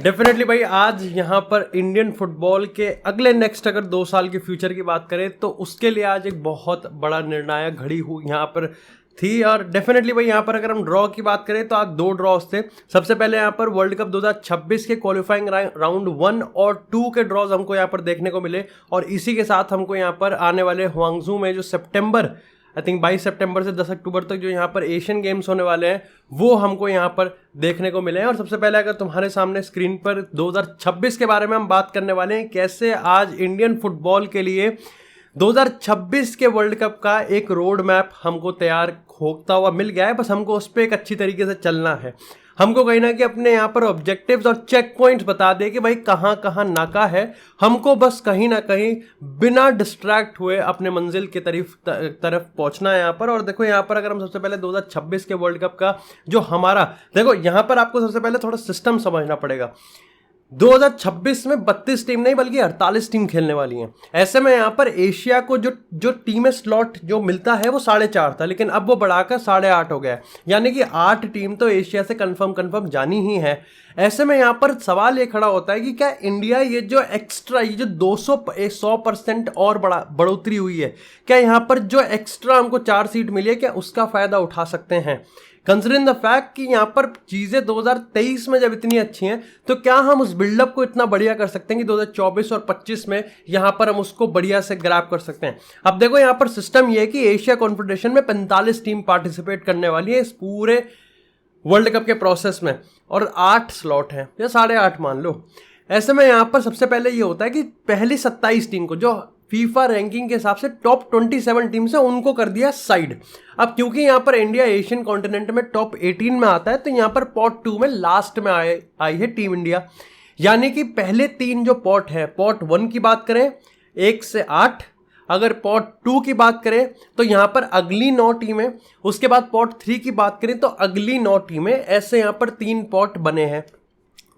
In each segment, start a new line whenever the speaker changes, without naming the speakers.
Definitely भाई, आज यहाँ पर इंडियन फुटबॉल के अगले नेक्स्ट अगर 2 साल के फ्यूचर की बात करें तो उसके लिए आज एक बहुत बड़ा निर्णायक घड़ी हुई यहाँ पर थी। और डेफिनेटली भाई यहाँ पर अगर हम ड्रॉ की बात करें तो आज 2 ड्रॉज थे। सबसे पहले यहाँ पर वर्ल्ड कप 2026 के क्वालिफाइंग राउंड 1 और 2 के ड्रॉज हमको यहाँ पर देखने को मिले। और इसी के साथ हमको यहाँ पर आने वाले ह्वांगझू में जो सितंबर, आई थिंक 22 सितंबर से 10 अक्टूबर तक जो यहाँ पर एशियन गेम्स होने वाले हैं वो हमको यहाँ पर देखने को मिले हैं। और सबसे पहले अगर तुम्हारे सामने स्क्रीन पर 2026 के बारे में हम बात करने वाले हैं, कैसे आज इंडियन फुटबॉल के लिए 2026 के वर्ल्ड कप का एक रोड मैप हमको तैयार होता हुआ मिल गया है। बस हमको उस पर एक अच्छी तरीके से चलना है। हमको कहीं ना कि अपने यहाँ पर ऑब्जेक्टिव्स और चेक पॉइंट्स बता दे कि भाई कहाँ कहाँ नाका है। हमको बस कहीं ना कहीं बिना डिस्ट्रैक्ट हुए अपने मंजिल की तरफ पहुँचना है यहाँ पर। और देखो यहाँ पर अगर हम सबसे पहले 2026 के वर्ल्ड कप का जो हमारा, देखो यहाँ पर आपको सबसे पहले थोड़ा सिस्टम समझना पड़ेगा। 2026 में 32 टीम नहीं बल्कि 48 टीम खेलने वाली हैं। ऐसे में यहाँ पर एशिया को जो टीमें स्लॉट जो मिलता है वो 4.5 था, लेकिन अब वो बढ़ाकर 8.5 हो गया है। यानी कि 8 टीम तो एशिया से कंफर्म जानी ही है। ऐसे में यहाँ पर सवाल ये खड़ा होता है कि क्या इंडिया ये जो एक्स्ट्रा, ये जो 100% और बढ़ोतरी हुई है, क्या यहाँ पर जो एक्स्ट्रा हमको 4 सीट मिली है, क्या उसका फायदा उठा सकते हैं? कंसिडरिंग द फैक्ट कि यहाँ पर चीज़ें 2023 में जब इतनी अच्छी हैं तो क्या हम उस बिल्डअप को इतना बढ़िया कर सकते हैं कि 2024 और 25 में यहाँ पर हम उसको बढ़िया से ग्रैब कर सकते हैं? अब देखो यहाँ पर सिस्टम ये है कि एशिया कॉन्फेडरेशन में 45 टीम पार्टिसिपेट करने वाली है इस पूरे वर्ल्ड कप के प्रोसेस में, और 8 स्लॉट हैं या 8.5 मान लो। ऐसे में यहाँ पर सबसे पहले ये होता है कि पहली 27 टीम को, जो फीफा रैंकिंग के हिसाब से टॉप 27 टीम्स है, उनको कर दिया साइड। अब क्योंकि यहाँ पर इंडिया एशियन कॉन्टिनेंट में टॉप 18 में आता है तो यहाँ पर पॉट 2 में लास्ट में आई है टीम इंडिया। यानी कि पहले 3 जो पॉट है, पॉट 1 की बात करें 1 से 8, अगर पॉट 2 की बात करें तो यहाँ पर अगली 9 टीमें, उसके बाद पॉट 3 की बात करें तो अगली 9 टीमें, ऐसे यहाँ पर 3 पॉट बने हैं।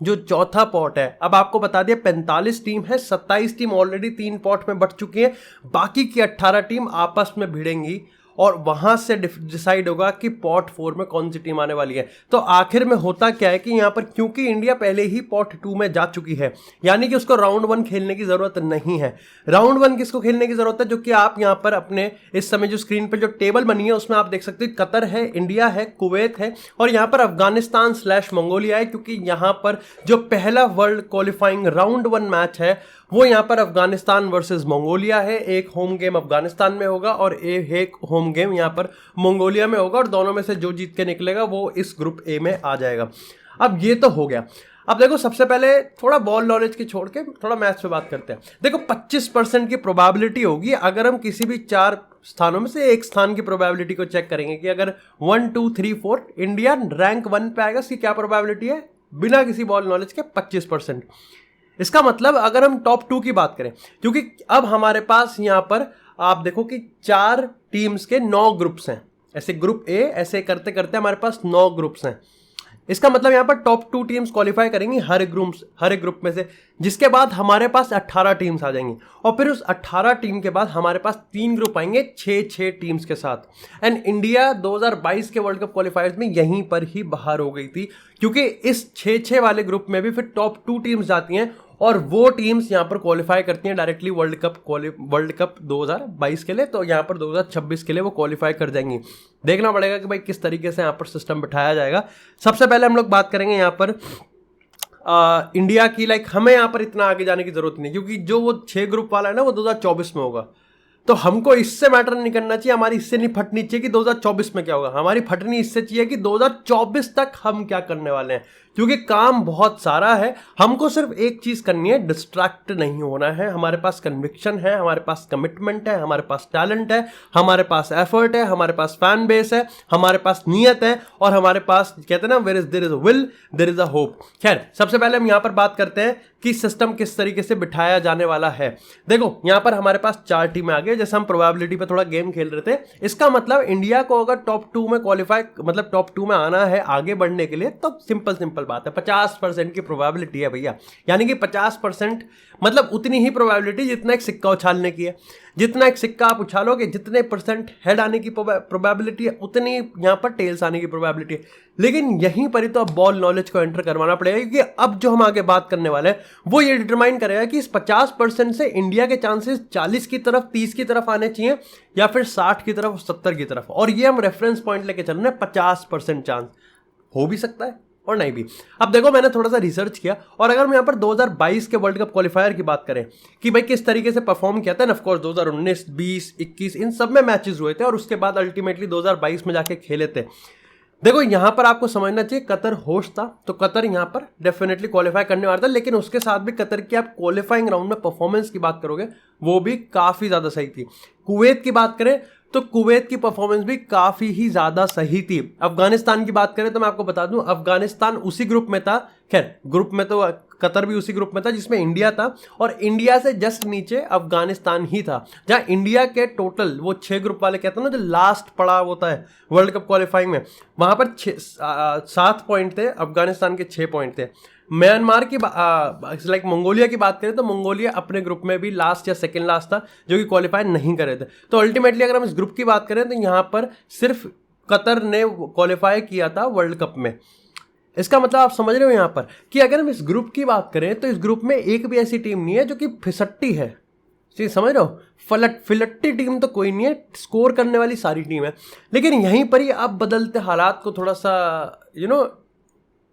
जो चौथा पॉट है, अब आपको बता दिया 45 टीम है, 27 टीम ऑलरेडी 3 पॉट में बट चुकी है, बाकी की 18 टीम आपस में भिड़ेंगी और वहां से डिसाइड होगा कि पॉट 4 में कौन सी टीम आने वाली है। तो आखिर में होता क्या है कि यहाँ पर क्योंकि इंडिया पहले ही पॉट 2 में जा चुकी है, यानी कि उसको राउंड 1 खेलने की जरूरत नहीं है। राउंड 1 किसको खेलने की जरूरत है? जो कि आप यहाँ पर अपने इस समय जो स्क्रीन पर जो टेबल बनी है उसमें आप देख सकते हो कतर है, इंडिया है, कुवैत है और यहाँ पर अफगानिस्तान/मंगोलिया है। क्योंकि यहाँ पर जो पहला वर्ल्ड क्वालिफाइंग राउंड 1 मैच है वो यहाँ पर अफगानिस्तान वर्सेस मंगोलिया है। एक होम गेम अफगानिस्तान में होगा और एक होम गेम यहाँ पर मंगोलिया में होगा, और दोनों में से जो जीत के निकलेगा वो इस ग्रुप ए में आ जाएगा। अब ये तो हो गया। अब देखो सबसे पहले थोड़ा बॉल नॉलेज की छोड़ के थोड़ा मैथ्स पे बात करते हैं। देखो 25% की प्रोबेबिलिटी होगी अगर हम किसी भी 4 स्थानों में से एक स्थान की प्रोबेबिलिटी को चेक करेंगे कि अगर 1 2 3 4 इंडिया रैंक 1 पे आएगा, इसकी क्या प्रोबेबिलिटी है? बिना किसी बॉल नॉलेज के 25%। इसका मतलब अगर हम टॉप 2 की बात करें, क्योंकि अब हमारे पास यहां पर आप देखो कि 4 टीम्स के 9 ग्रुप्स हैं, ऐसे ग्रुप ए, ऐसे करते करते हमारे पास 9 ग्रुप्स हैं। इसका मतलब यहां पर टॉप 2 टीम्स क्वालिफाई करेंगी हर एक ग्रुप में से, जिसके बाद हमारे पास 18 टीम्स आ जाएंगी और फिर उस 18 टीम के बाद हमारे पास 3 ग्रुप आएंगे 6 टीम्स के साथ। एंड इंडिया 2022 के वर्ल्ड कप क्वालिफायर्स में यहीं पर ही बाहर हो गई थी, क्योंकि इस 6 वाले ग्रुप में भी फिर टॉप 2 टीम्स जाती हैं और वो टीम्स यहाँ पर क्वालिफाई करती हैं डायरेक्टली वर्ल्ड कप 2022 के लिए। तो यहाँ पर 2026 के लिए वो क्वालिफाई कर जाएंगी। देखना पड़ेगा कि भाई किस तरीके से यहाँ पर सिस्टम बिठाया जाएगा। सबसे पहले हम लोग बात करेंगे यहाँ पर इंडिया की। हमें यहाँ पर इतना आगे जाने की जरूरत नहीं, क्योंकि जो वो 6 ग्रुप वाला है ना वो 2024 में होगा। तो हमको इससे मैटर नहीं करना चाहिए, हमारी इससे नहीं फटनी चाहिए कि 2024 में क्या होगा। हमारी फटनी इससे चाहिए कि 2024 तक हम क्या करने वाले हैं, क्योंकि काम बहुत सारा है। हमको सिर्फ एक चीज करनी है, डिस्ट्रैक्ट नहीं होना है। हमारे पास कन्विक्शन है, हमारे पास कमिटमेंट है, हमारे पास टैलेंट है, हमारे पास एफर्ट है, हमारे पास फैन बेस है, हमारे पास नियत है और हमारे पास कहते हैं ना there is a will there is a hope. खैर सबसे पहले हम यहाँ पर बात करते हैं कि सिस्टम किस तरीके से बिठाया जाने वाला है। देखो यहाँ पर हमारे पास 4 टीमें आ गई, जैसे हम प्रोबेबिलिटी पे थोड़ा गेम खेल रहे थे। इसका मतलब इंडिया को अगर टॉप 2 में क्वालिफाई, मतलब टॉप 2 में आना है आगे बढ़ने के लिए, तो सिंपल बात है, 50% की प्रोबेबिलिटी है भैया। यानी कि 50% मतलब उतनी ही प्रोबेबिलिटी जितना एक सिक्का उछालने की है। जितना एक सिक्का आप उछालोगे जितने परसेंट हेड आने की प्रोबेबिलिटी है उतनी यहाँ पर टेल्स आने की प्रोबेबिलिटी है। लेकिन यहीं पर ही तो अब बॉल नॉलेज को एंटर करवाना पड़ेगा, क्योंकि अब जो हम आगे बात करने वाले हैं वो ये डिटरमाइन करेगा कि इस 50% से इंडिया के चांसेस 40 की तरफ, 30 की तरफ आने चाहिए या फिर 60 की तरफ, 70 की तरफ। और ये हम रेफरेंस पॉइंट लेके चल रहे हैं, 50% चांस हो भी सकता है और नहीं भी। अब देखो मैंने थोड़ा सा रिसर्च किया, और अगर हम यहाँ पर 2022 के वर्ल्ड कप क्वालिफायर की बात करें कि भाई किस तरीके से परफॉर्म किया था ना, ऑफकोर्स 2019, 20, 21 इन सब में मैचेस हुए थे और उसके बाद अल्टीमेटली 2022 में जाके खेले थे। देखो यहां पर आपको समझना चाहिए कतर होस्ट था, तो कतर यहां पर डेफिनेटली क्वालिफाई करने वाला था, लेकिन उसके साथ भी कतर की आप क्वालिफाइंग राउंड में परफॉर्मेंस की बात करोगे वो भी काफी ज्यादा सही थी। कुवैत की बात करें तो कुवैत की परफॉर्मेंस भी काफी ही ज्यादा सही थी। अफगानिस्तान की बात करें तो मैं आपको बता दूं अफगानिस्तान उसी ग्रुप में था, खैर ग्रुप में तो कतर भी उसी ग्रुप में था जिसमें इंडिया था, और इंडिया से जस्ट नीचे अफगानिस्तान ही था। जहां इंडिया के टोटल वो 6 ग्रुप वाले कहते हैं ना जो लास्ट पड़ा होता है वर्ल्ड कप क्वालिफाइंग में, वहां पर 7 पॉइंट थे, अफगानिस्तान के 6 पॉइंट थे। म्यांमार की लाइक मंगोलिया की बात करें तो मंगोलिया अपने ग्रुप में भी लास्ट या सेकंड लास्ट था, जो कि क्वालिफाई नहीं करे थे। तो अल्टीमेटली अगर हम इस ग्रुप की बात करें तो यहाँ पर सिर्फ कतर ने क्वालिफाई किया था वर्ल्ड कप में। इसका मतलब आप समझ रहे हो यहाँ पर कि अगर हम इस ग्रुप की बात करें तो इस ग्रुप में एक भी ऐसी टीम नहीं है जो कि फिसट्टी है। जी समझ रहे हो, फिलट्टी टीम तो कोई नहीं है, स्कोर करने वाली सारी टीम है। लेकिन यहीं पर ही अब बदलते हालात को थोड़ा सा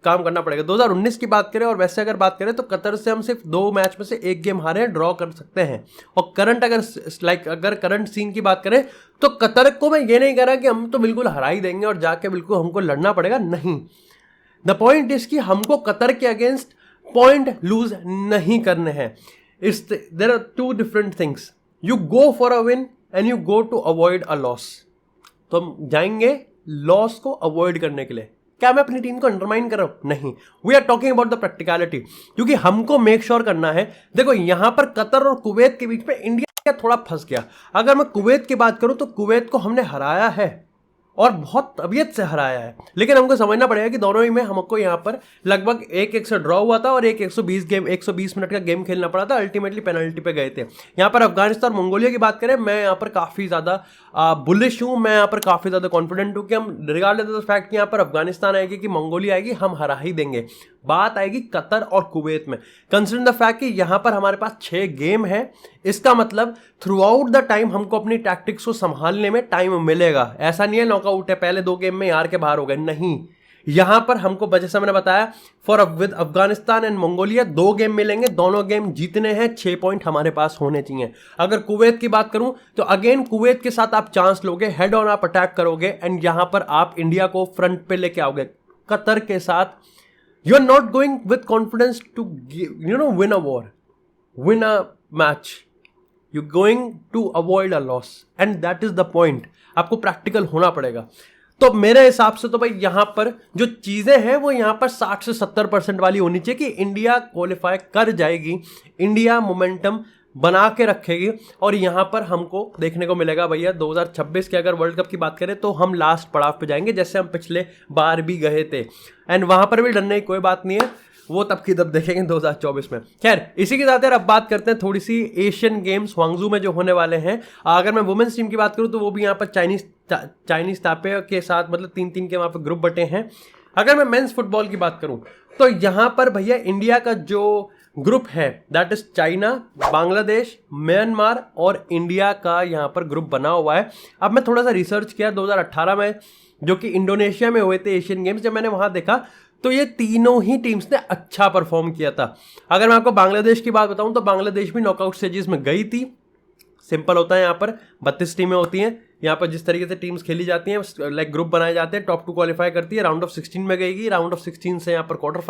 काम करना पड़ेगा। 2019 की बात करें और वैसे अगर बात करें तो कतर से हम सिर्फ 2 मैच में से 1 गेम हारे हैं, ड्रॉ कर सकते हैं। और करंट अगर करंट सीन की बात करें तो कतर को मैं ये नहीं कह रहा कि हम तो बिल्कुल हरा ही देंगे और जाके बिल्कुल हमको लड़ना पड़ेगा, नहीं। द पॉइंट इज कि हमको कतर के अगेंस्ट पॉइंट लूज नहीं करने हैं। There are 2 different things, you go for a win and you go to avoid a loss. तो हम जाएंगे लॉस को अवॉइड करने के लिए। क्या मैं अपनी टीम को अंडरमाइन कर रहा हूं? नहीं, we are talking about the practicality, क्योंकि हमको मेक श्योर करना है। देखो यहां पर कतर और कुवैत के बीच में इंडिया थोड़ा फंस गया। अगर मैं कुवैत की बात करूं तो कुवैत को हमने हराया है और बहुत तबीयत से हराया है, लेकिन हमको समझना पड़ेगा कि दोनों ही में हमको यहाँ पर लगभग 1-1 से ड्रॉ हुआ था और 120 मिनट का गेम खेलना पड़ा था, अल्टीमेटली पेनल्टी पे गए थे। यहाँ पर अफगानिस्तान मंगोलिया की बात करें, मैं यहाँ पर काफ़ी ज़्यादा बुलिश हूँ, मैं यहाँ पर काफ़ी ज़्यादा कॉन्फिडेंट हूँ कि हम रिगार्डलेस ऑफ द फैक्ट कि यहाँ पर अफगानिस्तान आएगी कि मंगोलिया आएगी, हम हरा ही देंगे। बात आएगी कतर और कुवैत में, कंसिडर द फैक्ट कि यहाँ पर हमारे पास 6 गेम है। इसका मतलब थ्रू आउट द टाइम हमको अपनी टैक्टिक्स को संभालने में टाइम मिलेगा। ऐसा नहीं है नॉकआउट है, पहले 2 गेम में हार के बाहर हो गए, नहीं। यहां पर हमको जैसा मैंने बताया with Afghanistan and Mongolia 2 game मिलेंगे, दोनों गेम जीतने हैं, 6 पॉइंट हमारे पास होने चाहिए। अगर कुवैत की बात करूं तो अगेन कुवैत के साथ आप चांस लोगे, हेड ऑन आप अटैक करोगे एंड यहां पर आप इंडिया को फ्रंट पे लेके आओगे। कतर के साथ you are not going with confidence to win a war, win a match. You're going to avoid a loss and that is the point. आपको प्रैक्टिकल होना पड़ेगा। तो मेरे हिसाब से तो भाई यहाँ पर जो चीज़ें हैं वो यहाँ पर 60 से 70% वाली होनी चाहिए कि इंडिया क्वालिफाई कर जाएगी, इंडिया मोमेंटम बना के रखेगी। और यहाँ पर हमको देखने को मिलेगा भैया 2026 के अगर वर्ल्ड कप की बात करें तो हम लास्ट पड़ाव पे जाएंगे, जैसे हम पिछले बार भी गए थे। एंड वहाँ पर भी डरने की कोई बात नहीं है, वो तब की तब देखेंगे 2024 में। खैर इसी के साथ यार अब बात करते हैं थोड़ी सी एशियन गेम्स ह्वांगझू में जो होने वाले हैं। अगर मैं वुमेन्स टीम की बात करूँ तो वो भी यहाँ पर चाइनीज ताइपे के साथ मतलब 3-3 के वहाँ पर ग्रुप बटे हैं। अगर मैं मेंस फुटबॉल की बात करूँ तो यहाँ पर भैया इंडिया का जो ग्रुप है that is China, Bangladesh, Myanmar और इंडिया का यहाँ पर ग्रुप बना हुआ है। अब मैं थोड़ा सा रिसर्च किया 2018 में जो कि इंडोनेशिया में हुए थे एशियन गेम्स, जब मैंने वहाँ देखा तो ये तीनों ही टीम्स ने अच्छा परफॉर्म किया था। अगर मैं आपको बांग्लादेश की बात बताऊं तो बांग्लादेश भी नॉकआउट स्टेजेस में गई थी। सिंपल होता है, यहाँ पर 32 टीमें होती हैं, यहाँ पर जिस तरीके से टीम्स खेली जाती हैं लाइक ग्रुप बनाए जाते हैं, टॉप 2 क्वालिफाई करती है, राउंड ऑफ 16 में गएगी, राउंड ऑफ 16 से यहाँ पर क्वार्टर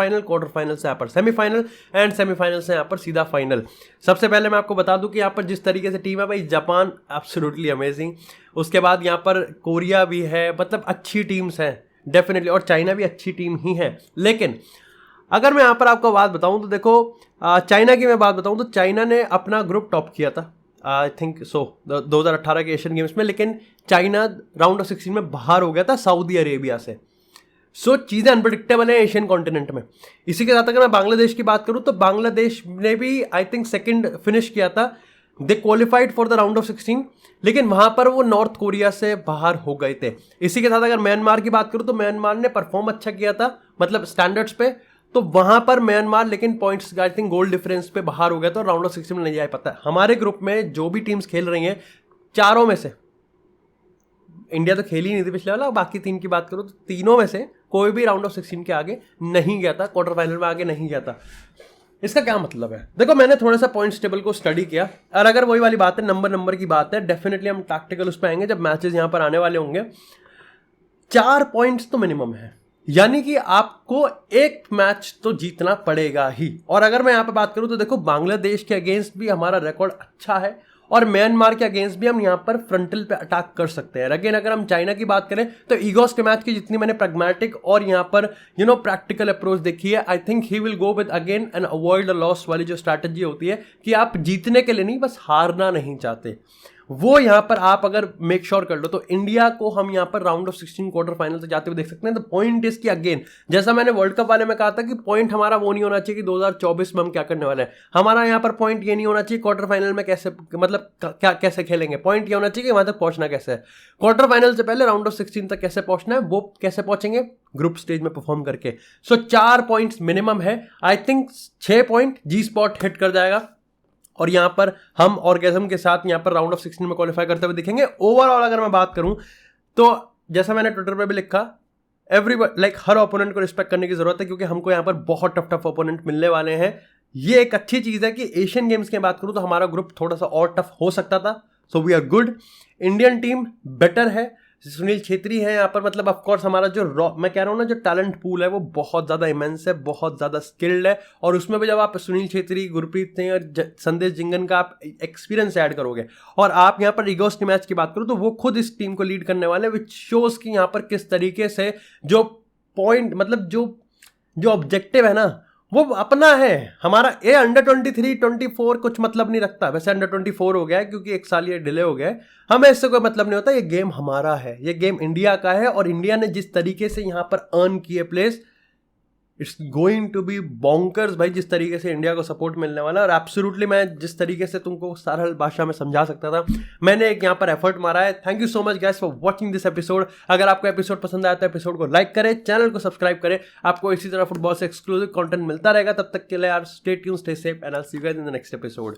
फाइनल से यहाँ पर सेमीफाइनल एंड सेमीफाइनल से यहाँ पर सीधा फाइनल। सबसे पहले मैं आपको बता दूं कि यहाँ पर जिस तरीके से टीम है भाई, जापान एब्सोल्युटली अमेजिंग, उसके बाद यहाँ पर कोरिया भी है, मतलब अच्छी टीम्स हैं डेफिनेटली, और चाइना भी अच्छी टीम ही है। लेकिन अगर मैं यहाँ पर आपको बात बताऊँ तो देखो चाइना की मैं बात बताऊँ तो चाइना ने अपना ग्रुप टॉप किया था आई थिंक सो 2018 के एशियन गेम्स में, लेकिन चाइना राउंड ऑफ 16 में बाहर हो गया था सऊदी अरेबिया से। सो चीज़ें अनप्रडिक्टेबल है एशियन कॉन्टिनेंट में। इसी के साथ अगर मैं बांग्लादेश की बात करूं तो बांग्लादेश ने भी आई थिंक सेकंड फिनिश किया था, they qualified for the round of 16, लेकिन वहां पर वो नॉर्थ कोरिया से बाहर हो गए थे। इसी के साथ अगर म्यांमार की बात करूं तो म्यांमार ने परफॉर्म अच्छा किया था, मतलब स्टैंडर्ड्स पे, तो वहां पर म्यांमार लेकिन points I think goal difference पे बाहर हो गया था, राउंड ऑफ 16 में नहीं जा पाता। हमारे ग्रुप में जो भी टीम्स खेल रही हैं, चारों में से इंडिया तो खेल ही नहीं थी पिछले वाला, बाकी 3 की बात करूं तो तीनों में से कोई भी राउंड ऑफ 16 के आगे नहीं गया था, क्वार्टर फाइनल में आगे नहीं गया था। इसका क्या मतलब है? देखो, मैंने थोड़ा सा पॉइंट्स टेबल को स्टडी किया, और अगर वही वाली बात है, नंबर की बात है, डेफिनेटली हम टैक्टिकल उस पर आएंगे जब मैचेस यहां पर आने वाले होंगे। 4 पॉइंट्स तो मिनिमम है, यानी कि आपको एक मैच तो जीतना पड़ेगा ही। और अगर मैं यहां पर बात करूं तो देखो, बांग्लादेश के अगेंस्ट भी हमारा रिकॉर्ड अच्छा है, और म्यांमार के अगेंस्ट भी हम यहां पर फ्रंटल पे अटैक कर सकते हैं। अगेन अगर हम चाइना की बात करें तो ईगोस के मैच की जितनी मैंने प्रैग्मेटिक और यहां पर प्रैक्टिकल अप्रोच देखी है, I think he will go with again and avoid the loss वाली जो स्ट्रैटेजी होती है कि आप जीतने के लिए नहीं, बस हारना नहीं चाहते, वो यहां पर आप अगर मेक श्योर कर लो तो इंडिया को हम यहां पर राउंड ऑफ 16 क्वार्टर फाइनल तक जाते हुए देख सकते हैं। द पॉइंट इज कि अगेन, जैसा मैंने वर्ल्ड कप वाले में कहा था कि पॉइंट हमारा वो नहीं होना चाहिए कि 2024 में हम क्या करने वाले हैं, हमारा यहां पर पॉइंट ये नहीं होना चाहिए क्वार्टर फाइनल में कैसे, मतलब क्या कैसे खेलेंगे, पॉइंट ये होना चाहिए कि वहां तक पहुंचना कैसे है, क्वार्टर फाइनल से पहले राउंड ऑफ 16 तक कैसे पहुंचना है, वो कैसे पहुंचेंगे, ग्रुप स्टेज में परफॉर्म करके। सो 4 पॉइंट्स मिनिमम है, I think 6 point G spot hit कर जाएगा, और यहां पर हम ऑर्गेजम के साथ यहां पर राउंड ऑफ 16 में क्वालिफाई करते हुए दिखेंगे। ओवरऑल अगर मैं बात करूं तो जैसा मैंने ट्विटर पे भी लिखा, हर ओपोनेंट को रिस्पेक्ट करने की जरूरत है, क्योंकि हमको यहां पर बहुत टफ ओपोनेंट मिलने वाले हैं। ये एक अच्छी चीज है कि एशियन गेम्स की बात करूं तो हमारा ग्रुप थोड़ा सा और टफ हो सकता था, so we are good. Indian team better है, सुनील छेत्री है यहाँ पर, मतलब ऑफकोर्स हमारा जो मैं कह रहा हूँ ना, जो टैलेंट पूल है वो बहुत ज़्यादा इमेंस है, बहुत ज़्यादा स्किल्ड है, और उसमें भी जब आप सुनील छेत्री, गुरप्रीत सिंह और संदेश जिंगन का आप एक्सपीरियंस ऐड करोगे, और आप यहाँ पर ईगोस के मैच की बात करो तो वो खुद इस टीम को लीड करने वाले, विच शोज कि यहाँ पर किस तरीके से जो पॉइंट, मतलब जो ऑब्जेक्टिव है ना, वो अपना है। हमारा ए अंडर 23, 24 कुछ मतलब नहीं रखता, वैसे अंडर 24 हो गया है क्योंकि 1 साल ये डिले हो गया है, हमें इससे कोई मतलब नहीं होता। ये गेम हमारा है, ये गेम इंडिया का है, और इंडिया ने जिस तरीके से यहां पर अर्न किए place, it's going to be bonkers भाई, जिस तरीके से इंडिया को सपोर्ट मिलने वाला। और एब्सोल्युटली मैं जिस तरीके से तुमको सरल भाषा में समझा सकता था, मैंने एक यहाँ पर एफर्ट मारा है। Thank you so much guys for watching this episode. अगर आपको एपिसोड पसंद आया तो एपिसोड को लाइक करें, चैनल को सब्सक्राइब करें, आपको इसी तरह फुटबॉल से एक्सक्लूसिव कंटेंट मिलता रहेगा। तब तक के लिए यार, stay tuned, stay safe, and I will see you guys in the next episode.